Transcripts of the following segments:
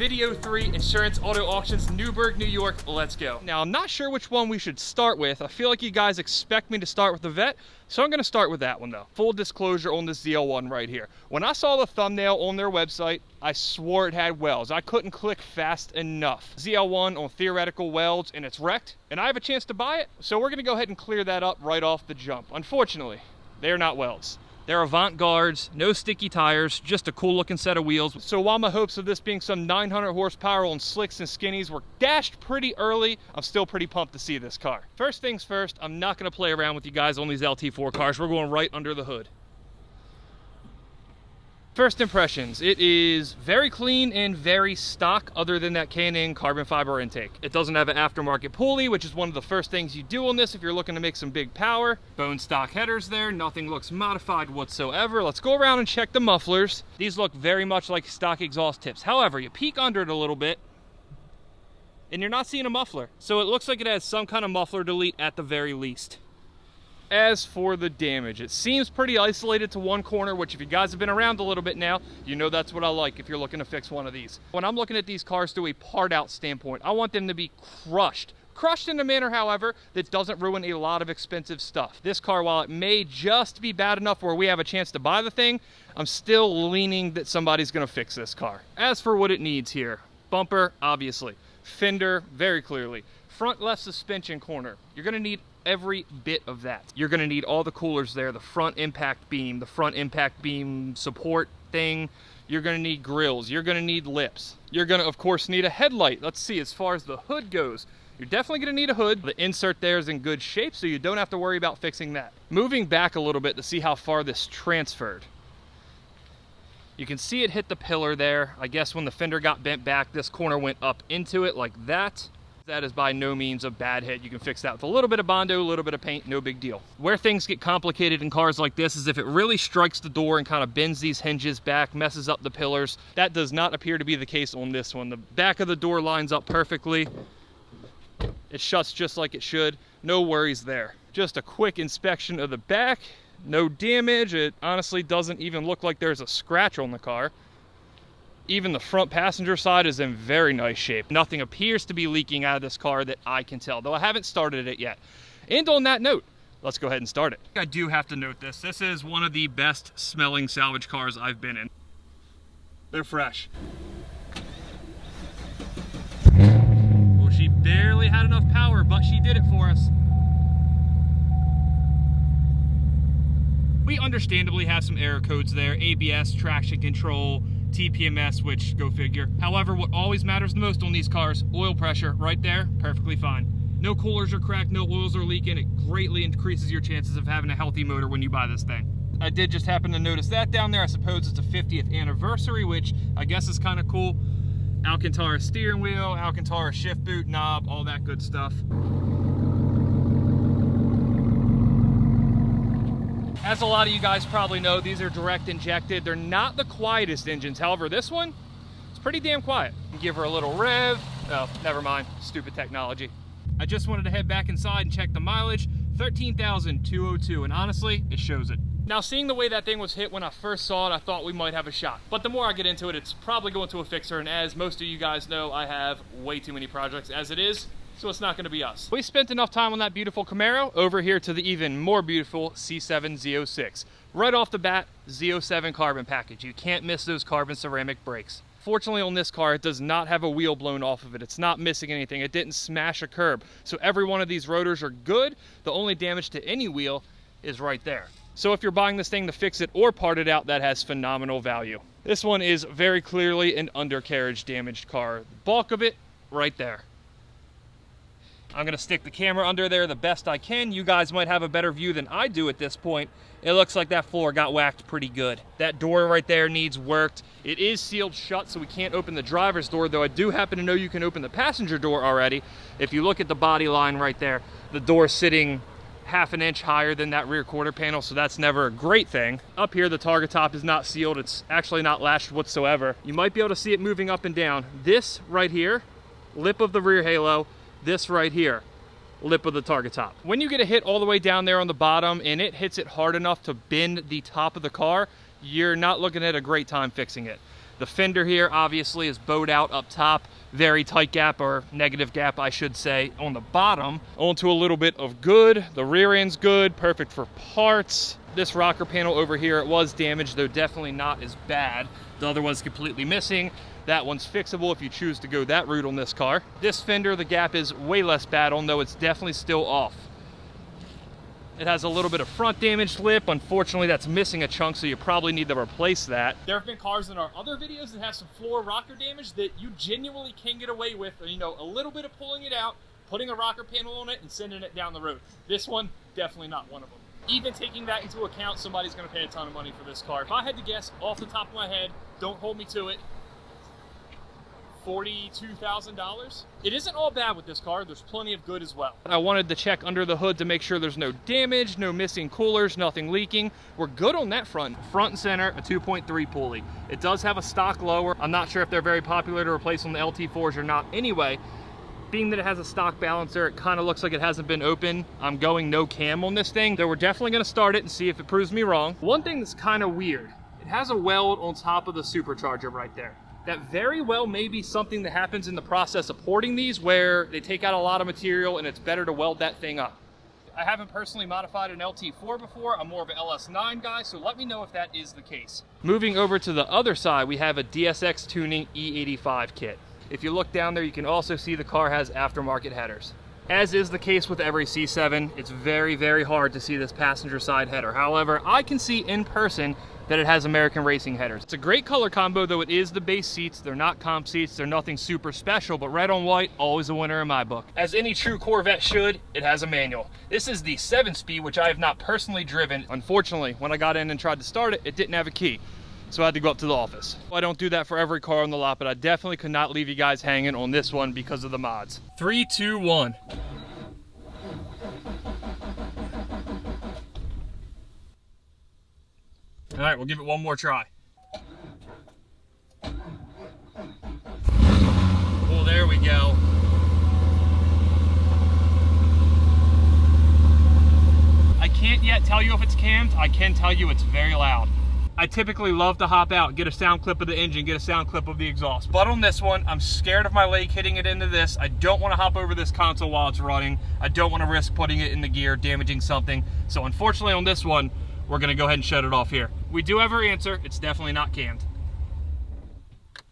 Video 3 Insurance Auto Auctions, Newburgh, New York. Let's go. Now, I'm not sure which one we should start with. I feel like you guys expect me to start with the Vet, so I'm going to start with that one though. Full disclosure on this ZL1 right here. When I saw the thumbnail on their website, I swore it had welds. I couldn't click fast enough. ZL1 on theoretical welds, and it's wrecked, and I have a chance to buy it, so we're going to go ahead and clear that up right off the jump. Unfortunately, they're not welds. They're Avant guards, no sticky tires, just a cool looking set of wheels. So while my hopes of this being some 900 horsepower on slicks and skinnies were dashed pretty early, I'm still pretty pumped to see this car. First things first, I'm not gonna play around with you guys on these LT4 cars. We're going right under the hood. First impressions, it is very clean and very stock other than that K&N carbon fiber intake. It doesn't have an aftermarket pulley, which is one of the first things you do on this if you're looking to make some big power. Bone stock headers there, nothing looks modified whatsoever. Let's go around and check the mufflers. These look very much like stock exhaust tips. However, you peek under it a little bit and you're not seeing a muffler. So it looks like it has some kind of muffler delete at the very least. As for the damage, it seems pretty isolated to one corner, which if you guys have been around a little bit now, you know that's what I like if you're looking to fix one of these. When I'm looking at these cars through a part out standpoint, I want them to be crushed. Crushed in a manner, however, that doesn't ruin a lot of expensive stuff. This car, while it may just be bad enough where we have a chance to buy the thing, I'm still leaning that somebody's gonna fix this car. As for what it needs here, bumper, obviously. Fender, very clearly. Front left suspension corner, you're gonna need every bit of that. You're gonna need all the coolers there, the front impact beam support thing. You're gonna need grills, you're gonna need lips. You're gonna, of course, need a headlight. Let's see, as far as the hood goes, you're definitely gonna need a hood. The insert there is in good shape, so you don't have to worry about fixing that. Moving back a little bit to see how far this transferred. You can see it hit the pillar there. I guess when the fender got bent back, this corner went up into it like that. That is by no means a bad hit. You can fix that with a little bit of Bondo, a little bit of paint, no big deal. Where things get complicated in cars like this is if it really strikes the door and kind of bends these hinges back, messes up the pillars. That does not appear to be the case on this one. The back of the door lines up perfectly. It shuts just like it should. No worries there. Just a quick inspection of the back. No damage. It honestly doesn't even look like there's a scratch on the car. Even the front passenger side is in very nice shape. Nothing appears to be leaking out of this car that I can tell, though I haven't started it yet. And on that note, let's go ahead and start it. I do have to note this. This is one of the best smelling salvage cars I've been in. They're fresh. Well, she barely had enough power, but she did it for us. We understandably have some error codes there. ABS, traction control, TPMS, which go figure. However, what always matters the most on these cars, oil pressure right there, perfectly fine. No coolers are cracked, no oils are leaking. It greatly increases your chances of having a healthy motor when you buy this thing. I did just happen to notice that down there. I suppose it's a 50th anniversary, which I guess is kind of cool. Alcantara steering wheel, Alcantara shift boot knob, all that good stuff. As a lot of you guys probably know, these are direct injected. They're not the quietest engines. However, this one, it's pretty damn quiet. Give her a little rev. Oh, never mind, stupid technology. I just wanted to head back inside and check the mileage, 13,202, and honestly, it shows it. Now, seeing the way that thing was hit when I first saw it, I thought we might have a shot. But the more I get into it, it's probably going to a fixer, and as most of you guys know, I have way too many projects as it is. So it's not going to be us. We spent enough time on that beautiful Camaro, over here to the even more beautiful C7 Z06. Right off the bat, Z07 carbon package. You can't miss those carbon ceramic brakes. Fortunately on this car, it does not have a wheel blown off of it. It's not missing anything. It didn't smash a curb. So every one of these rotors are good. The only damage to any wheel is right there. So if you're buying this thing to fix it or part it out, that has phenomenal value. This one is very clearly an undercarriage damaged car. The bulk of it right there. I'm gonna stick the camera under there the best I can. You guys might have a better view than I do at this point. It looks like that floor got whacked pretty good. That door right there needs worked. It is sealed shut, so we can't open the driver's door, though I do happen to know you can open the passenger door already. If you look at the body line right there, the door's sitting half an inch higher than that rear quarter panel, so that's never a great thing. Up here, the target top is not sealed. It's actually not latched whatsoever. You might be able to see it moving up and down. This right here, lip of the rear halo, this right here, lip of the target top. When you get a hit all the way down there on the bottom and it hits it hard enough to bend the top of the car, you're not looking at a great time fixing it. The fender here obviously is bowed out up top. Very tight gap, or negative gap I should say, on the bottom. Onto a little bit of good. The rear end's good, perfect for parts. This rocker panel over here, it was damaged, though definitely not as bad. The other one's completely missing. That one's fixable if you choose to go that route on this car. This fender, the gap is way less bad on, though it's definitely still off. It has a little bit of front damaged lip. Unfortunately, that's missing a chunk, so you probably need to replace that. There have been cars in our other videos that have some floor rocker damage that you genuinely can get away with, you know, a little bit of pulling it out, putting a rocker panel on it, and sending it down the road. This one, definitely not one of them. Even taking that into account, somebody's going to pay a ton of money for this car. If I had to guess off the top of my head, don't hold me to it, $42,000. It isn't all bad with this car. There's plenty of good as well. I wanted to check under the hood to make sure there's no damage, no missing coolers, nothing leaking. We're good on that front. Front and center, a 2.3 pulley. It does have a stock lower. I'm not sure if they're very popular to replace on the LT4s or not. Anyway, being that it has a stock balancer, it kind of looks like it hasn't been open. I'm going no cam on this thing, though we're definitely going to start it and see if it proves me wrong. One thing that's kind of weird, it has a weld on top of the supercharger right there. That very well may be something that happens in the process of porting these, where they take out a lot of material and it's better to weld that thing up. I haven't personally modified an LT4 before. I'm more of an LS9 guy, so let me know if that is the case. Moving over to the other side, we have a Dsx Tuning E85 Kit. If you look down there, you can also see the car has aftermarket headers. As is the case with every C7, it's very, very hard to see this passenger side header. However, I can see in person that it has American Racing headers. It's a great color combo, though it is the base seats. They're not comp seats. They're nothing super special, but red on white, always a winner in my book. As any true Corvette should, it has a manual. This is the 7-speed, which I have not personally driven. Unfortunately, when I got in and tried to start it, it didn't have a key, so I had to go up to the office. I don't do that for every car on the lot, but I definitely could not leave you guys hanging on this one because of the mods. 3, 2, 1. All right, we'll give it one more try. Oh, there we go. I can't yet tell you if it's cammed. I can tell you it's very loud. I typically love to hop out, get a sound clip of the engine, get a sound clip of the exhaust. But on this one, I'm scared of my leg hitting it into this. I don't want to hop over this console while it's running. I don't want to risk putting it in the gear, damaging something. So unfortunately on this one, we're gonna go ahead and shut it off here. We do have our answer. It's definitely not cammed.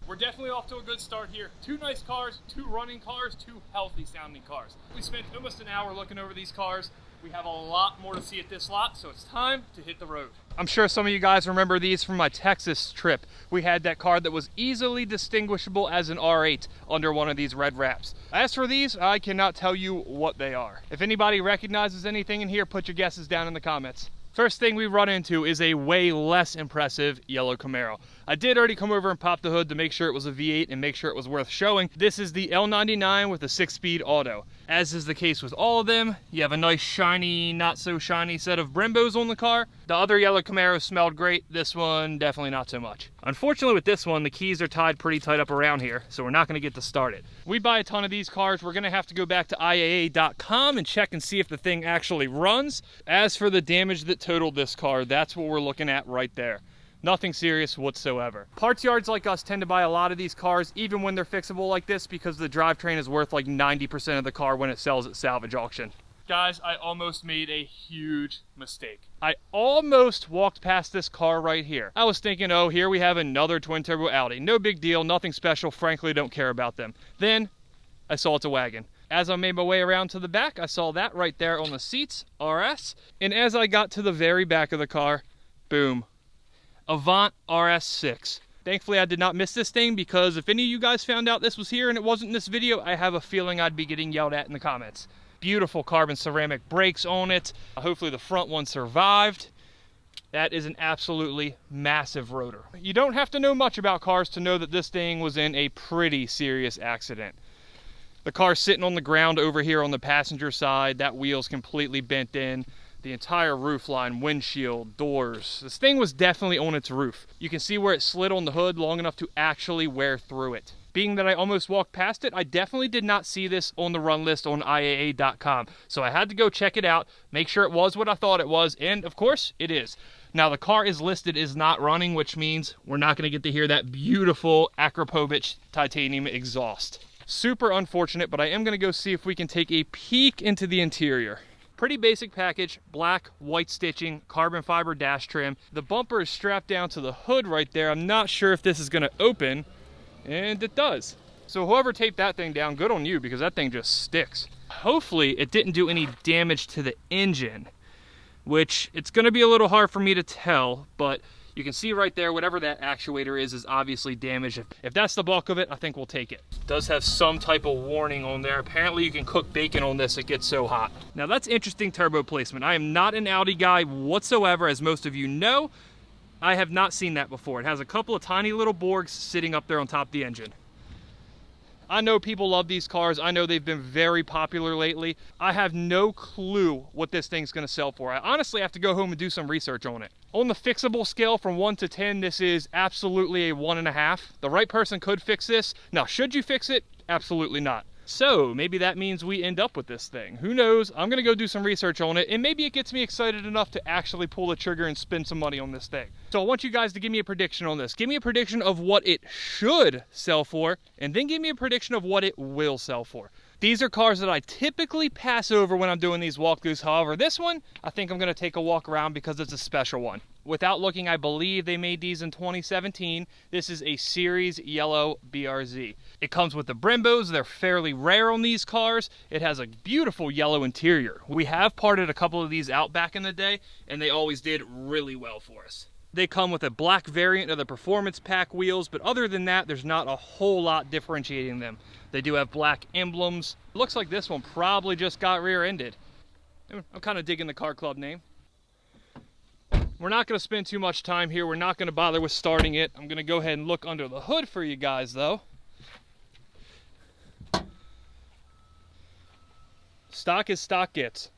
We're definitely off to a good start here. 2 nice cars, 2 running cars, 2 healthy sounding cars. We spent almost an hour looking over these cars. We have a lot more to see at this lot, so it's time to hit the road. I'm sure some of you guys remember these from my Texas trip. We had that car that was easily distinguishable as an R8 under one of these red wraps. As for these, I cannot tell you what they are. If anybody recognizes anything in here, put your guesses down in the comments. First thing we run into is a way less impressive yellow Camaro. I did already come over and pop the hood to make sure it was a V8 and make sure it was worth showing. This is the L99 with a 6-speed auto. As is the case with all of them, you have a nice shiny, not so shiny set of Brembos on the car. The other yellow Camaros smelled great. This one, definitely not so much. Unfortunately with this one, the keys are tied pretty tight up around here, so we're not gonna get to start it. We buy a ton of these cars. We're gonna have to go back to IAA.com and check and see if the thing actually runs. As for the damage that totaled this car, that's what we're looking at right there. Nothing serious whatsoever. Parts yards like us tend to buy a lot of these cars, even when they're fixable like this, because the drivetrain is worth like 90% of the car when it sells at salvage auction. Guys, I almost made a huge mistake. I almost walked past this car right here. I was thinking, oh, here we have another twin turbo Audi. No big deal, nothing special, frankly don't care about them. Then I saw it's a wagon. As I made my way around to the back, I saw that right there on the seats, RS. And as I got to the very back of the car, boom. Avant RS6. Thankfully I did not miss this thing, because if any of you guys found out this was here and it wasn't in this video, I have a feeling I'd be getting yelled at in the comments. Beautiful carbon ceramic brakes on it. Hopefully the front one survived. That is an absolutely massive rotor. You don't have to know much about cars to know that this thing was in a pretty serious accident. The car's sitting on the ground over here on the passenger side. That wheel's completely bent in. The entire roof line, windshield, doors. This thing was definitely on its roof. You can see where it slid on the hood long enough to actually wear through it. being that I almost walked past it, I definitely did not see this on the run list on IAA.com. So I had to go check it out, make sure it was what I thought it was, and of course, it is. Now, the car is listed as not running, which means we're not going to get to hear that beautiful Akrapovic titanium exhaust. Super unfortunate, but I am going to go see if we can take a peek into the interior. Pretty basic package, black, white stitching, carbon fiber dash trim. The bumper is strapped down to the hood right there. I'm not sure if this is going to open, and it does. So whoever taped that thing down, good on you, because that thing just sticks. Hopefully it didn't do any damage to the engine, which it's going to be a little hard for me to tell, but you can see right there, whatever that actuator is obviously damaged. If that's the bulk of it, I think we'll take it. It does have some type of warning on there. Apparently you can cook bacon on this, it gets so hot. Now that's interesting turbo placement. I am not an Audi guy whatsoever, as most of you know. I have not seen that before. It has a couple of tiny little Borgs sitting up there on top of the engine. I know people love these cars. I know they've been very popular lately. I have no clue what this thing's gonna sell for. I honestly have to go home and do some research on it. On the fixable scale from 1 to 10, this is absolutely a 1.5. The right person could fix this. Now, should you fix it? Absolutely not. So maybe that means we end up with this thing. Who knows? I'm gonna go do some research on it, and maybe it gets me excited enough to actually pull the trigger and spend some money on this thing. So I want you guys to give me a prediction on this. Give me a prediction of what it should sell for, and then give me a prediction of what it will sell for. These are cars that I typically pass over when I'm doing these walkthroughs. However, this one, I think I'm gonna take a walk around because it's a special one. Without looking, I believe they made these in 2017. This is a Series Yellow Brz. It comes with the Brembos. They're fairly rare on these cars. It has a beautiful yellow interior. We have parted a couple of these out back in the day, and they always did really well for us. They come with a black variant of the Performance Pack wheels, but other than that, there's not a whole lot differentiating them. They do have black emblems. Looks like this one probably just got rear-ended. I'm kind of digging the car club name. We're not going to spend too much time here. We're not going to bother with starting it. I'm going to go ahead and look under the hood for you guys, though. Stock is stock gets.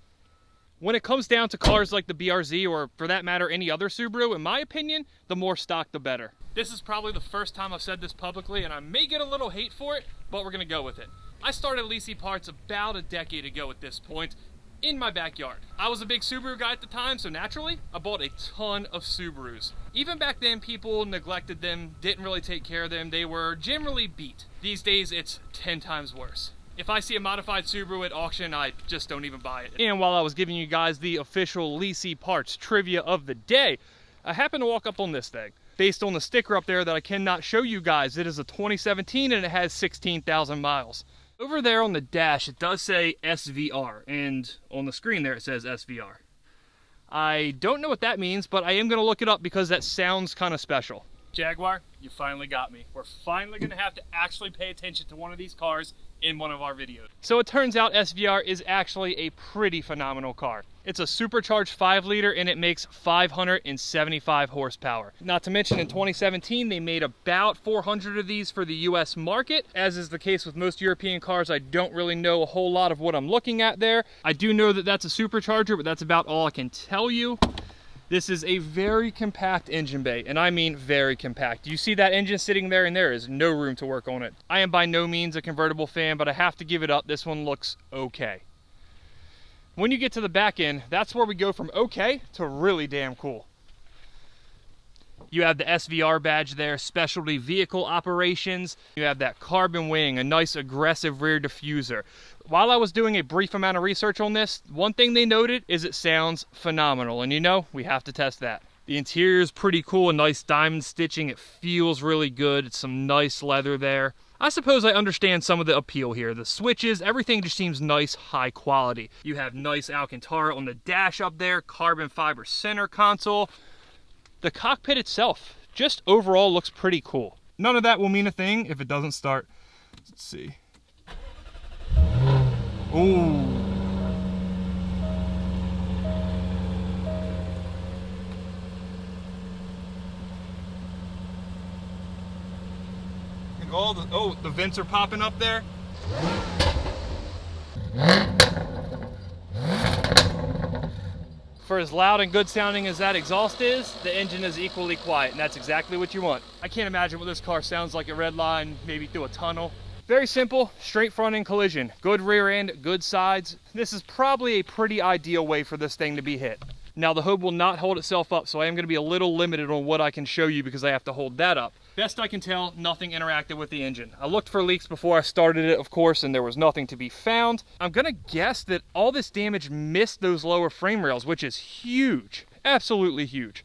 When it comes down to cars like the BRZ, or for that matter, any other Subaru, in my opinion, the more stock, the better. This is probably the first time I've said this publicly, and I may get a little hate for it, but we're going to go with it. I started leasing parts about a decade ago at this point, in my backyard. I was a big Subaru guy at the time, so naturally, I bought a ton of Subarus. Even back then, people neglected them, didn't really take care of them. They were generally beat. These days, it's 10 times worse. If I see a modified Subaru at auction, I just don't even buy it. And while I was giving you guys the official leasing parts trivia of the day, I happened to walk up on this thing. Based on the sticker up there that I cannot show you guys, it is a 2017 and it has 16,000 miles. Over there on the dash, it does say SVR, and on the screen there it says SVR. I don't know what that means, but I am going to look it up because that sounds kind of special. Jaguar, you finally got me. We're finally going to have to actually pay attention to one of these cars in one of our videos. So it turns out SVR is actually a pretty phenomenal car. It's a supercharged 5-liter and it makes 575 horsepower. Not to mention in 2017 they made about 400 of these for the US market. As is the case with most European cars, I don't really know a whole lot of what I'm looking at there. I do know that that's a supercharger, but that's about all I can tell you. This is a very compact engine bay, and I mean very compact. You see that engine sitting there, and there is no room to work on it. I am by no means a convertible fan, but I have to give it up. This one looks okay. When you get to the back end, that's where we go from okay to really damn cool. You have the SVR badge there, specialty vehicle operations. You have that carbon wing, a nice aggressive rear diffuser. While I was doing a brief amount of research on this, one thing they noted is it sounds phenomenal. And you know, we have to test that. The interior is pretty cool, a nice diamond stitching. It feels really good. It's some nice leather there. I suppose I understand some of the appeal here. The switches, everything just seems nice, high quality. You have nice Alcantara on the dash up there, carbon fiber center console. The cockpit itself just overall looks pretty cool. None of that will mean a thing if it doesn't start. Let's see. Ooh. And all the vents are popping up there. for as loud and good sounding as that exhaust is, the engine is equally quiet, and that's exactly what you want. I can't imagine what this car sounds like at red line, maybe through a tunnel. Very simple, straight front end collision. Good rear end, good sides. This is probably a pretty ideal way for this thing to be hit. Now the hood will not hold itself up, so I am going to be a little limited on what I can show you because I have to hold that up. Best I can tell, nothing interacted with the engine. I looked for leaks before I started it, of course, and there was nothing to be found. I'm going to guess that all this damage missed those lower frame rails, which is huge. Absolutely huge.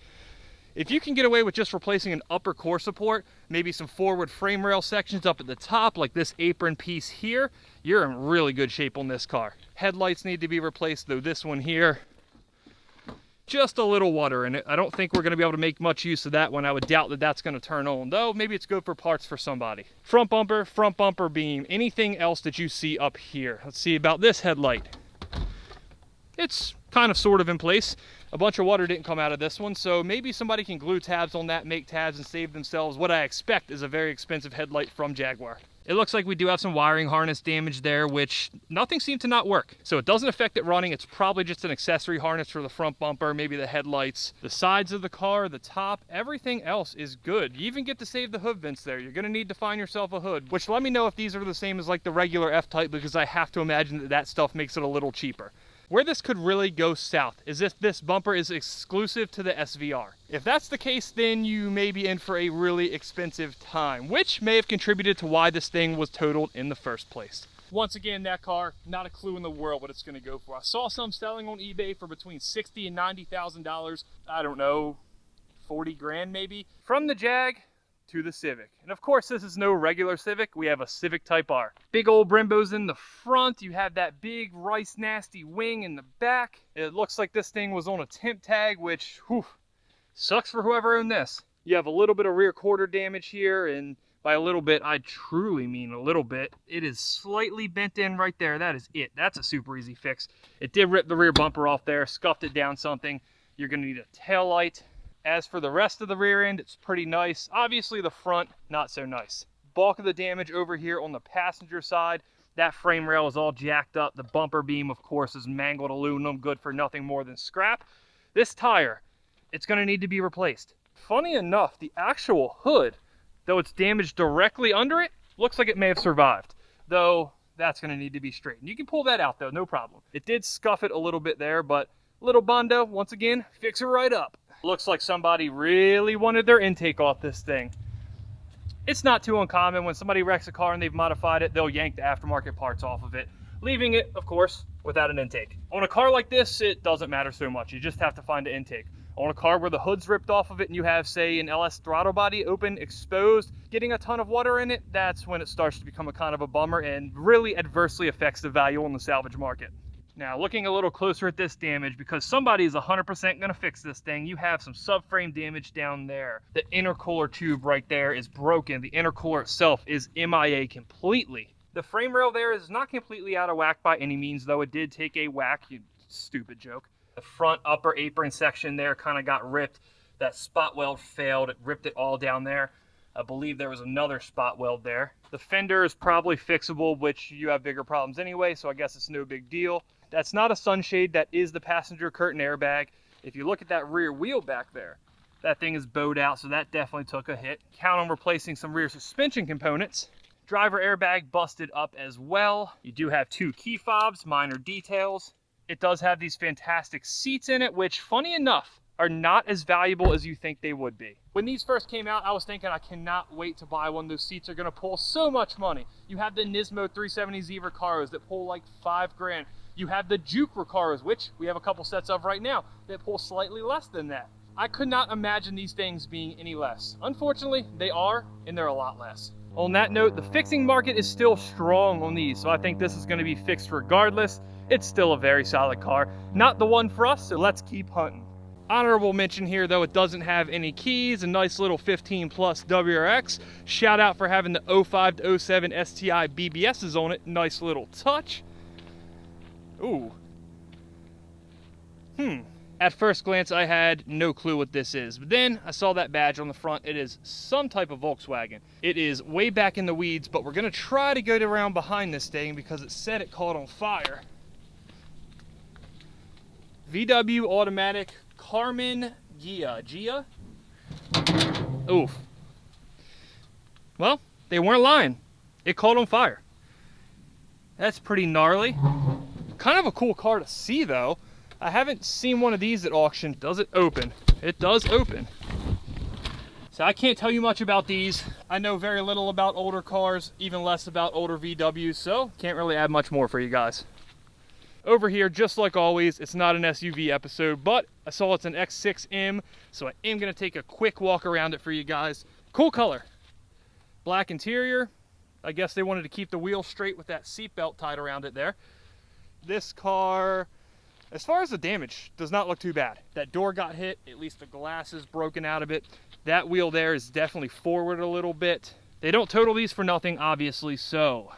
If you can get away with just replacing an upper core support, maybe some forward frame rail sections up at the top, like this apron piece here, you're in really good shape on this car. Headlights need to be replaced, though this one here, just a little water in it. I don't think we're going to be able to make much use of that one. I would doubt that that's going to turn on, though maybe it's good for parts for somebody. Front bumper beam, anything else that you see up here. Let's see about this headlight. It's kind of sort of in place. A bunch of water didn't come out of this one, so maybe somebody can glue tabs on that, make tabs, and save themselves what I expect is a very expensive headlight from Jaguar. It looks like we do have some wiring harness damage there, which nothing seemed to not work. So it doesn't affect it running. It's probably just an accessory harness for the front bumper, maybe the headlights, the sides of the car, the top, everything else is good. You even get to save the hood vents there. You're gonna need to find yourself a hood, which let me know if these are the same as like the regular F-Type, because I have to imagine that that stuff makes it a little cheaper. Where this could really go south is if this bumper is exclusive to the SVR. If that's the case, then you may be in for a really expensive time, which may have contributed to why this thing was totaled in the first place. Once again, that car, not a clue in the world what it's going to go for. I saw some selling on eBay for between $60,000 and $90,000. I don't know, 40 grand maybe. From the Jag to the Civic. And of course, this is no regular Civic. We have a Civic Type R. Big old Brembos in the front. You have that big Rice Nasty wing in the back. It looks like this thing was on a temp tag, which, whew, sucks for whoever owned this. You have a little bit of rear quarter damage here, and by a little bit, I truly mean a little bit. It is slightly bent in right there. That is it. That's a super easy fix. It did rip the rear bumper off there, scuffed it down something. You're gonna need a tail light. As for the rest of the rear end, it's pretty nice. Obviously the front, not so nice. Bulk of the damage over here on the passenger side. That frame rail is all jacked up. The bumper beam, of course, is mangled aluminum, good for nothing more than scrap. This tire, it's gonna need to be replaced. Funny enough, the actual hood, though it's damaged directly under it, looks like it may have survived. Though, that's gonna need to be straightened. You can pull that out though, no problem. It did scuff it a little bit there, but little Bondo, once again, fix it right up. Looks like somebody really wanted their intake off this thing. It's not too uncommon when somebody wrecks a car and they've modified it, they'll yank the aftermarket parts off of it, leaving it, of course, without an intake. On a car like this, it doesn't matter so much. You just have to find an intake. On a car where the hood's ripped off of it and you have, say, an LS throttle body open, exposed, getting a ton of water in it, that's when it starts to become a kind of a bummer and really adversely affects the value on the salvage market. Now, looking a little closer at this damage, because somebody is 100% going to fix this thing, you have some subframe damage down there. The intercooler tube right there is broken. The intercooler itself is MIA completely. The frame rail there is not completely out of whack by any means, though it did take a whack, you stupid joke. The front upper apron section there kind of got ripped. That spot weld failed. It ripped it all down there. I believe there was another spot weld there. The fender is probably fixable, which you have bigger problems anyway, so I guess it's no big deal. That's not a sunshade, that is the passenger curtain airbag. If you look at that rear wheel back there, that thing is bowed out, so that definitely took a hit. Count on replacing some rear suspension components. Driver airbag busted up as well. You do have 2 key fobs, minor details. It does have these fantastic seats in it, which, funny enough, are not as valuable as you think they would be. When these first came out, I was thinking I cannot wait to buy one. Those seats are gonna pull so much money. You have the Nismo 370Z Recaros that pull like 5 grand. You have the Juke Recaros, which we have a couple sets of right now, that pull slightly less than that. I could not imagine these things being any less. Unfortunately, they are, and they're a lot less. On that note, the fixing market is still strong on these, so I think this is gonna be fixed regardless. It's still a very solid car. Not the one for us, so let's keep hunting. Honorable mention here, though, it doesn't have any keys, a nice little 15 plus WRX. Shout out for having the 05 to 07 STi BBSs on it. Nice little touch. Ooh. At first glance, I had no clue what this is, but then I saw that badge on the front. It is some type of Volkswagen. It is way back in the weeds, but we're gonna try to go around behind this thing because it said it caught on fire. VW automatic Carmen Gia. Oof. Well, they weren't lying. It caught on fire. That's pretty gnarly. Kind of a cool car to see though. I haven't seen one of these at auction. Does it open? It does open. So I can't tell you much about these. I know very little about older cars, even less about older VWs, so can't really add much more for you guys. Over here, just like always, it's not an SUV episode, but I saw it's an X6M, so I am gonna take a quick walk around it for you guys. Cool color. Black interior. I guess they wanted to keep the wheel straight with that seatbelt tied around it there. This car, as far as the damage, does not look too bad. That door got hit, at least the glass is broken out of it. That wheel there is definitely forward a little bit. They don't total these for nothing, obviously, so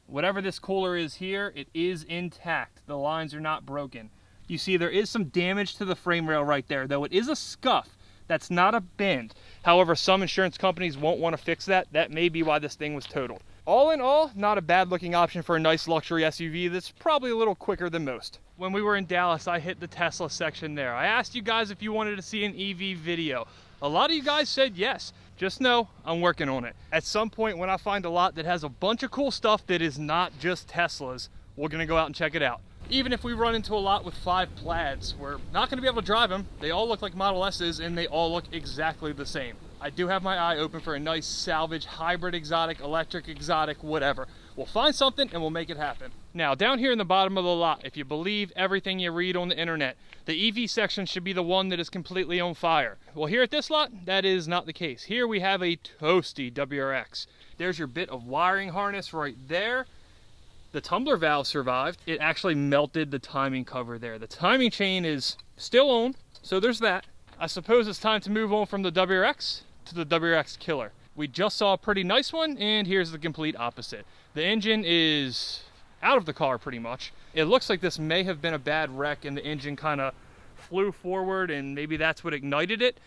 whatever this cooler is here, it is intact. The lines are not broken. You see there is some damage to the frame rail right there, though it is a scuff. That's not a bend. However, some insurance companies won't want to fix that. That may be why this thing was totaled. All in all, not a bad looking option for a nice luxury SUV that's probably a little quicker than most. When we were in Dallas, I hit the Tesla section there. I asked you guys if you wanted to see an EV video. A lot of you guys said yes. Just know I'm working on it. At some point when I find a lot that has a bunch of cool stuff that is not just Teslas, we're gonna go out and check it out. Even if we run into a lot with 5 Plaids, we're not gonna be able to drive them. They all look like Model S's and they all look exactly the same. I do have my eye open for a nice salvage, hybrid exotic, electric exotic, whatever. We'll find something and we'll make it happen. Now, down here in the bottom of the lot, if you believe everything you read on the internet, the EV section should be the one that is completely on fire. Well, here at this lot, that is not the case. Here we have a toasty WRX. There's your bit of wiring harness right there. The tumbler valve survived. It actually melted the timing cover there. The timing chain is still on, so there's that. I suppose it's time to move on from the WRX to the WRX killer. We just saw a pretty nice one, and here's the complete opposite. The engine is out of the car pretty much. It looks like this may have been a bad wreck and the engine kind of flew forward and maybe that's what ignited it.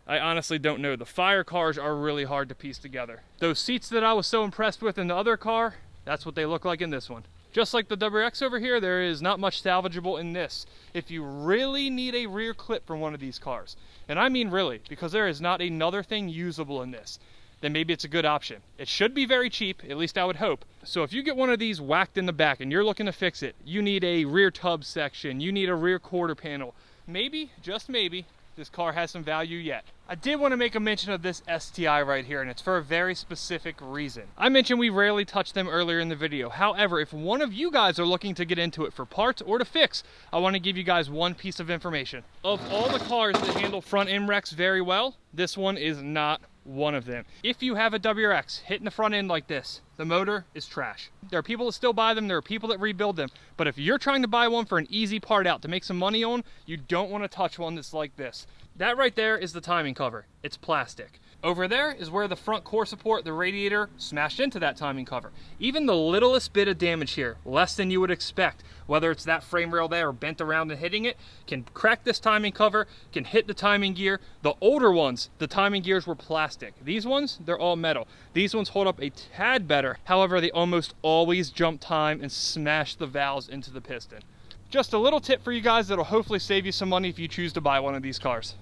I honestly don't know. The fire cars are really hard to piece together. Those seats that I was so impressed with in the other car, that's what they look like in this one. Just like the WRX over here, there is not much salvageable in this. If you really need a rear clip from one of these cars, and I mean really, because there is not another thing usable in this, then maybe it's a good option. It should be very cheap, at least I would hope. So if you get one of these whacked in the back and you're looking to fix it, you need a rear tub section, you need a rear quarter panel. Maybe, just maybe, this car has some value yet. I did want to make a mention of this STi right here, and it's for a very specific reason. I mentioned we rarely touch them earlier in the video. However, if one of you guys are looking to get into it for parts or to fix, I want to give you guys one piece of information. Of all the cars that handle front end wrecks very well, this one is not one of them. If you have a WRX hitting the front end like this, the motor is trash. There are people that still buy them, there are people that rebuild them, but if you're trying to buy one for an easy part out to make some money on, you don't want to touch one that's like this. That right there is the timing cover. It's plastic. Over there is where the front core support, the radiator, smashed into that timing cover. Even the littlest bit of damage here, less than you would expect, whether it's that frame rail there or bent around and hitting it, can crack this timing cover, can hit the timing gear. The older ones, the timing gears were plastic. These ones, they're all metal. These ones hold up a tad better. However, they almost always jump time and smash the valves into the piston. Just a little tip for you guys that'll hopefully save you some money if you choose to buy one of these cars.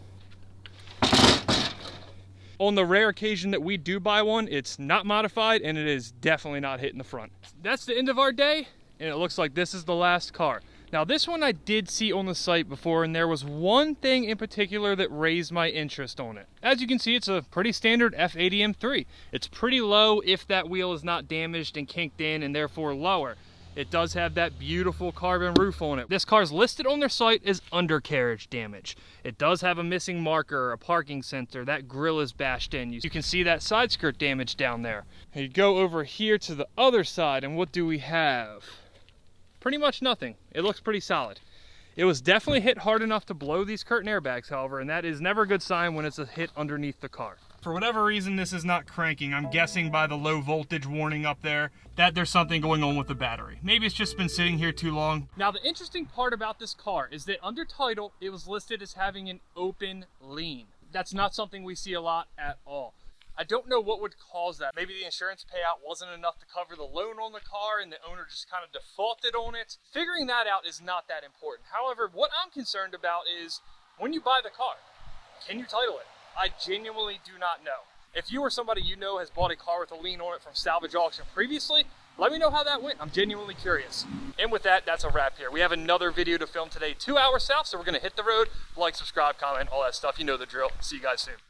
On the rare occasion that we do buy one, it's not modified and it is definitely not hitting the front. That's the end of our day, and it looks like this is the last car. Now this one I did see on the site before, and there was one thing in particular that raised my interest on it. As you can see, it's a pretty standard F80 M3. It's pretty low if that wheel is not damaged and kinked in and therefore lower. It does have that beautiful carbon roof on it. This car's listed on their site as undercarriage damage. It does have a missing marker, a parking sensor. That grille is bashed in. You can see that side skirt damage down there. You go over here to the other side, and what do we have? Pretty much nothing. It looks pretty solid. It was definitely hit hard enough to blow these curtain airbags, however, and that is never a good sign when it's a hit underneath the car. For whatever reason, this is not cranking. I'm guessing by the low voltage warning up there that there's something going on with the battery. Maybe it's just been sitting here too long. Now, the interesting part about this car is that under title, it was listed as having an open lean. That's not something we see a lot at all. I don't know what would cause that. Maybe the insurance payout wasn't enough to cover the loan on the car and the owner just kind of defaulted on it. Figuring that out is not that important. However, what I'm concerned about is when you buy the car, can you title it? I genuinely do not know. If you or somebody you know has bought a car with a lien on it from Salvage Auction previously, let me know how that went. I'm genuinely curious. And with that, that's a wrap here. We have another video to film today, 2 hours south, so we're gonna hit the road. Like, subscribe, comment, all that stuff. You know the drill. See you guys soon.